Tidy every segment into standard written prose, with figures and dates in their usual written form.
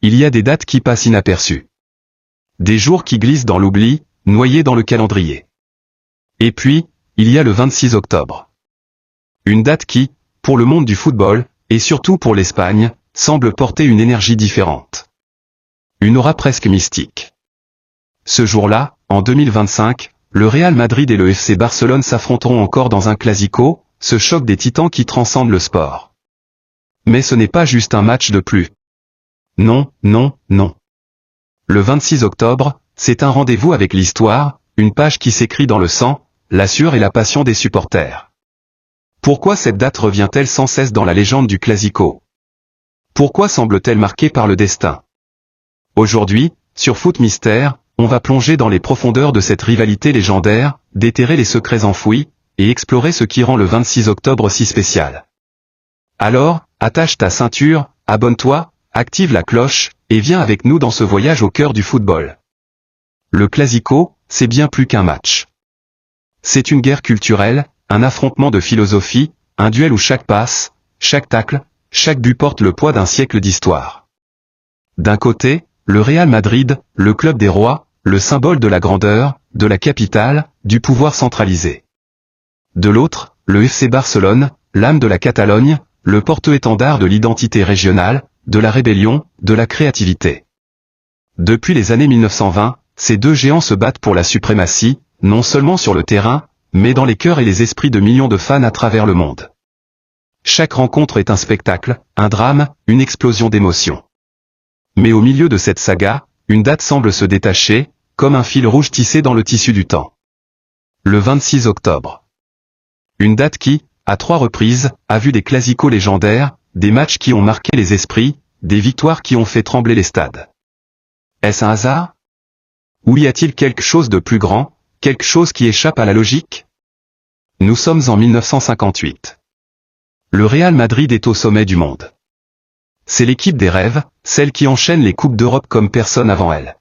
il y a des dates qui passent inaperçues. Des jours qui glissent dans l'oubli, noyés dans le calendrier. Et puis, il y a le 26 octobre. Une date qui, pour le monde du football, et surtout pour l'Espagne, semble porter une énergie différente. Une aura presque mystique. Ce jour-là, en 2025, le Real Madrid et le FC Barcelone s'affronteront encore dans un classico, ce choc des titans qui transcende le sport. Mais ce n'est pas juste un match de plus. Non, non, non. Le 26 octobre, c'est un rendez-vous avec l'histoire, une page qui s'écrit dans le sang, la sueur et la passion des supporters. Pourquoi cette date revient-elle sans cesse dans la légende du classico? Pourquoi semble-t-elle marquée par le destin? Aujourd'hui, sur Foot Mystère, on va plonger dans les profondeurs de cette rivalité légendaire, déterrer les secrets enfouis, et explorer ce qui rend le 26 octobre si spécial. Alors, attache ta ceinture, abonne-toi, active la cloche, et viens avec nous dans ce voyage au cœur du football. Le classico, c'est bien plus qu'un match. C'est une guerre culturelle, un affrontement de philosophie, un duel où chaque passe, chaque tacle, chaque but porte le poids d'un siècle d'histoire. D'un côté, le Real Madrid, le club des rois, le symbole de la grandeur, de la capitale, du pouvoir centralisé. De l'autre, le FC Barcelone, l'âme de la Catalogne, le porte-étendard de l'identité régionale, de la rébellion, de la créativité. Depuis les années 1920, ces deux géants se battent pour la suprématie, non seulement sur le terrain, mais dans les cœurs et les esprits de millions de fans à travers le monde. Chaque rencontre est un spectacle, un drame, une explosion d'émotions. Mais au milieu de cette saga, une date semble se détacher, comme un fil rouge tissé dans le tissu du temps. Le 26 octobre. Une date qui, à 3 reprises, a vu des classicos légendaires, des matchs qui ont marqué les esprits, des victoires qui ont fait trembler les stades. Est-ce un hasard? Ou y a-t-il quelque chose de plus grand, quelque chose qui échappe à la logique? Nous sommes en 1958. Le Real Madrid est au sommet du monde. C'est l'équipe des rêves, celle qui enchaîne les Coupes d'Europe comme personne avant elle.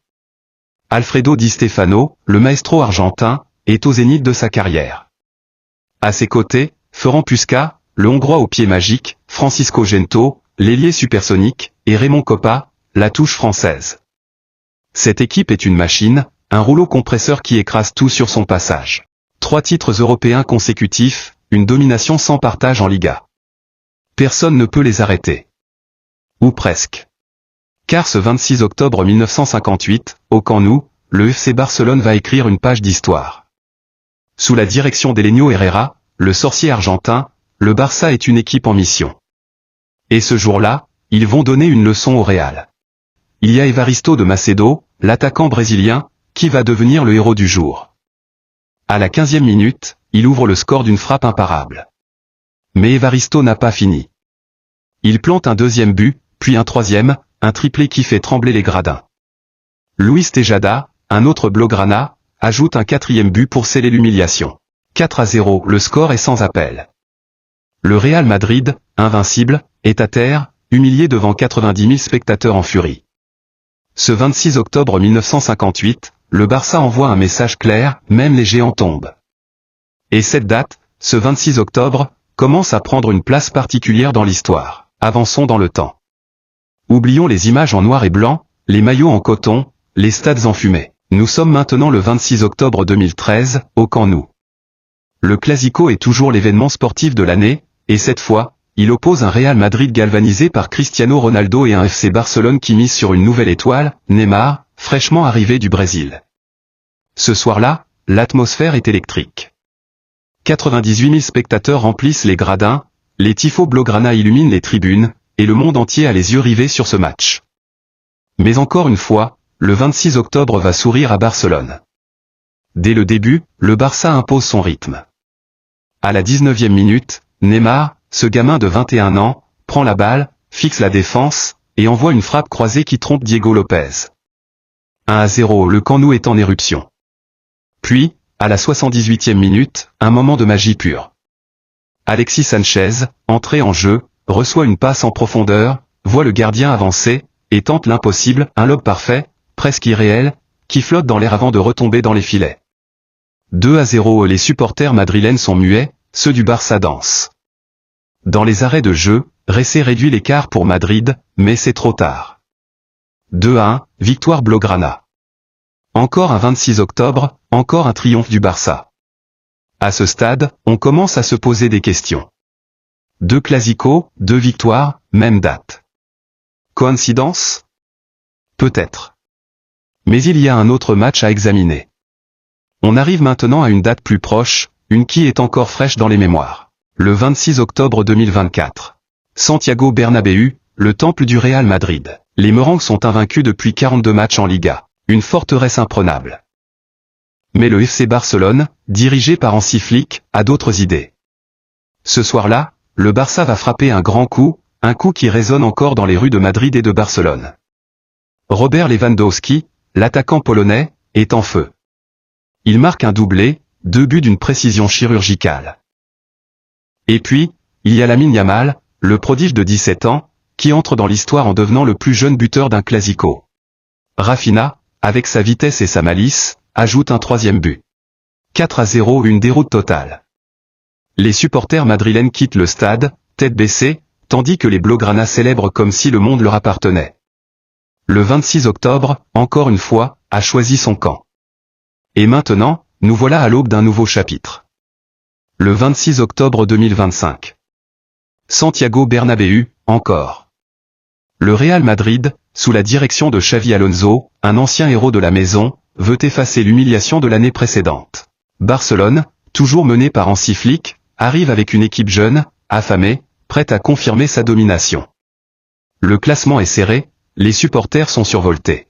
Alfredo Di Stefano, le maestro argentin, est au zénith de sa carrière. À ses côtés, Ferenc Puskás, le Hongrois au pied magique, Francisco Gento, l'ailier supersonique, et Raymond Kopa, la touche française. Cette équipe est une machine, un rouleau compresseur qui écrase tout sur son passage. 3 titres européens consécutifs, une domination sans partage en Liga. Personne ne peut les arrêter. Ou presque. Car ce 26 octobre 1958, au Camp Nou, le FC Barcelone va écrire une page d'histoire. Sous la direction d'Elenio Herrera, le sorcier argentin, le Barça est une équipe en mission. Et ce jour-là, ils vont donner une leçon au Real. Il y a Evaristo de Macedo, l'attaquant brésilien, qui va devenir le héros du jour. À la 15e minute, il ouvre le score d'une frappe imparable. Mais Evaristo n'a pas fini. Il plante un 2e but, puis un 3e, un triplé qui fait trembler les gradins. Luis Tejada, un autre blaugrana, ajoute un 4e but pour sceller l'humiliation. 4-0, le score est sans appel. Le Real Madrid, invincible, est à terre, humilié devant 90 000 spectateurs en furie. Ce 26 octobre 1958, le Barça envoie un message clair, même les géants tombent. Et cette date, ce 26 octobre, commence à prendre une place particulière dans l'histoire. Avançons dans le temps. Oublions les images en noir et blanc, les maillots en coton, les stades enfumés. Nous sommes maintenant le 26 octobre 2013, au Camp Nou. Le Classico est toujours l'événement sportif de l'année, et cette fois, il oppose un Real Madrid galvanisé par Cristiano Ronaldo et un FC Barcelone qui mise sur une nouvelle étoile, Neymar, fraîchement arrivé du Brésil. Ce soir-là, l'atmosphère est électrique. 98 000 spectateurs remplissent les gradins, les tifos blaugrana illuminent les tribunes, et le monde entier a les yeux rivés sur ce match. Mais encore une fois, le 26 octobre va sourire à Barcelone. Dès le début, le Barça impose son rythme. À la 19e minute, Neymar, ce gamin de 21 ans, prend la balle, fixe la défense, et envoie une frappe croisée qui trompe Diego Lopez. 1-0, le Camp Nou est en éruption. Puis, à la 78e minute, un moment de magie pure. Alexis Sanchez, entré en jeu, reçoit une passe en profondeur, voit le gardien avancer, et tente l'impossible, un lob parfait, presque irréel, qui flotte dans l'air avant de retomber dans les filets. 2-0, les supporters madrilènes sont muets, ceux du Barça dansent. Dans les arrêts de jeu, Ressé réduit l'écart pour Madrid, mais c'est trop tard. 2-1, victoire Blaugrana. Encore un 26 octobre, encore un triomphe du Barça. À ce stade, on commence à se poser des questions. 2 Clasico, 2 victoires, même date. Coïncidence? Peut-être. Mais il y a un autre match à examiner. On arrive maintenant à une date plus proche, une qui est encore fraîche dans les mémoires. Le 26 octobre 2024. Santiago Bernabéu, le temple du Real Madrid. Les Merengues sont invaincus depuis 42 matchs en Liga. Une forteresse imprenable. Mais le FC Barcelone, dirigé par Hansi Flick, a d'autres idées. Ce soir-là, le Barça va frapper un grand coup, un coup qui résonne encore dans les rues de Madrid et de Barcelone. Robert Lewandowski, l'attaquant polonais, est en feu. Il marque un doublé, 2 buts d'une précision chirurgicale. Et puis, il y a Lamine Yamal, le prodige de 17 ans, qui entre dans l'histoire en devenant le plus jeune buteur d'un Clasico. Rafinha, avec sa vitesse et sa malice, ajoute un 3e but. 4-0, une déroute totale. Les supporters madrilènes quittent le stade, tête baissée, tandis que les Blaugrana célèbrent comme si le monde leur appartenait. Le 26 octobre, encore une fois, a choisi son camp. Et maintenant, nous voilà à l'aube d'un nouveau chapitre. Le 26 octobre 2025. Santiago Bernabéu, encore. Le Real Madrid, sous la direction de Xavi Alonso, un ancien héros de la maison, veut effacer l'humiliation de l'année précédente. Barcelone, toujours mené par Hansi Flick, arrive avec une équipe jeune, affamée, prête à confirmer sa domination. Le classement est serré, les supporters sont survoltés.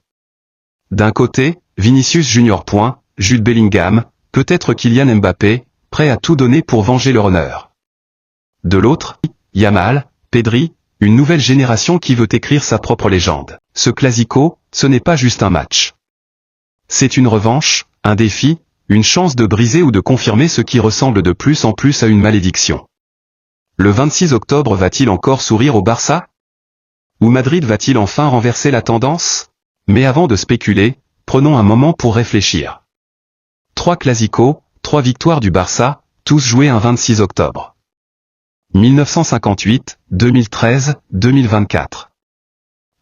D'un côté, Vinicius Junior. Jude Bellingham, peut-être Kylian Mbappé, prêts à tout donner pour venger leur honneur. De l'autre, Yamal, Pedri, une nouvelle génération qui veut écrire sa propre légende. Ce Clasico, ce n'est pas juste un match. C'est une revanche, un défi, une chance de briser ou de confirmer ce qui ressemble de plus en plus à une malédiction. Le 26 octobre va-t-il encore sourire au Barça? Ou Madrid va-t-il enfin renverser la tendance? Mais avant de spéculer, prenons un moment pour réfléchir. 3 Clasico, 3 victoires du Barça, tous joués un 26 octobre. 1958, 2013, 2024.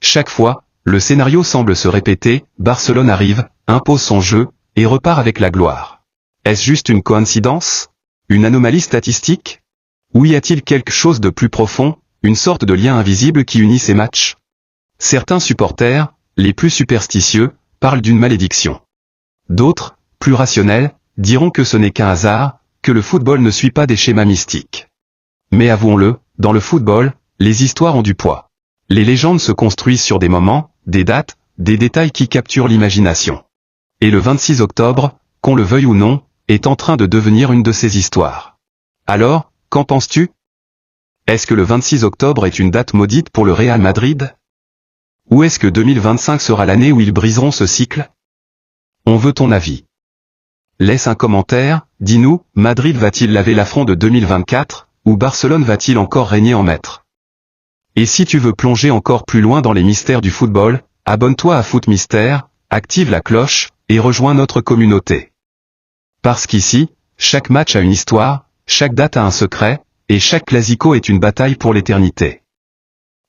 Chaque fois, le scénario semble se répéter, Barcelone arrive, impose son jeu, et repart avec la gloire. Est-ce juste une coïncidence? Une anomalie statistique? Ou y a-t-il quelque chose de plus profond, une sorte de lien invisible qui unit ces matchs? Certains supporters, les plus superstitieux, parlent d'une malédiction. D'autres, plus rationnels, diront que ce n'est qu'un hasard, que le football ne suit pas des schémas mystiques. Mais avouons-le, dans le football, les histoires ont du poids. Les légendes se construisent sur des moments, des dates, des détails qui capturent l'imagination. Et le 26 octobre, qu'on le veuille ou non, est en train de devenir une de ces histoires. Alors, qu'en penses-tu? Est-ce que le 26 octobre est une date maudite pour le Real Madrid? Ou est-ce que 2025 sera l'année où ils briseront ce cycle? On veut ton avis. Laisse un commentaire, dis-nous, Madrid va-t-il laver l'affront de 2024, ou Barcelone va-t-il encore régner en maître? Et si tu veux plonger encore plus loin dans les mystères du football, abonne-toi à Foot Mystère, active la cloche, et rejoins notre communauté. Parce qu'ici, chaque match a une histoire, chaque date a un secret, et chaque clasico est une bataille pour l'éternité.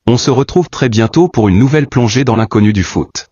On se retrouve très bientôt pour une nouvelle plongée dans l'inconnu du foot.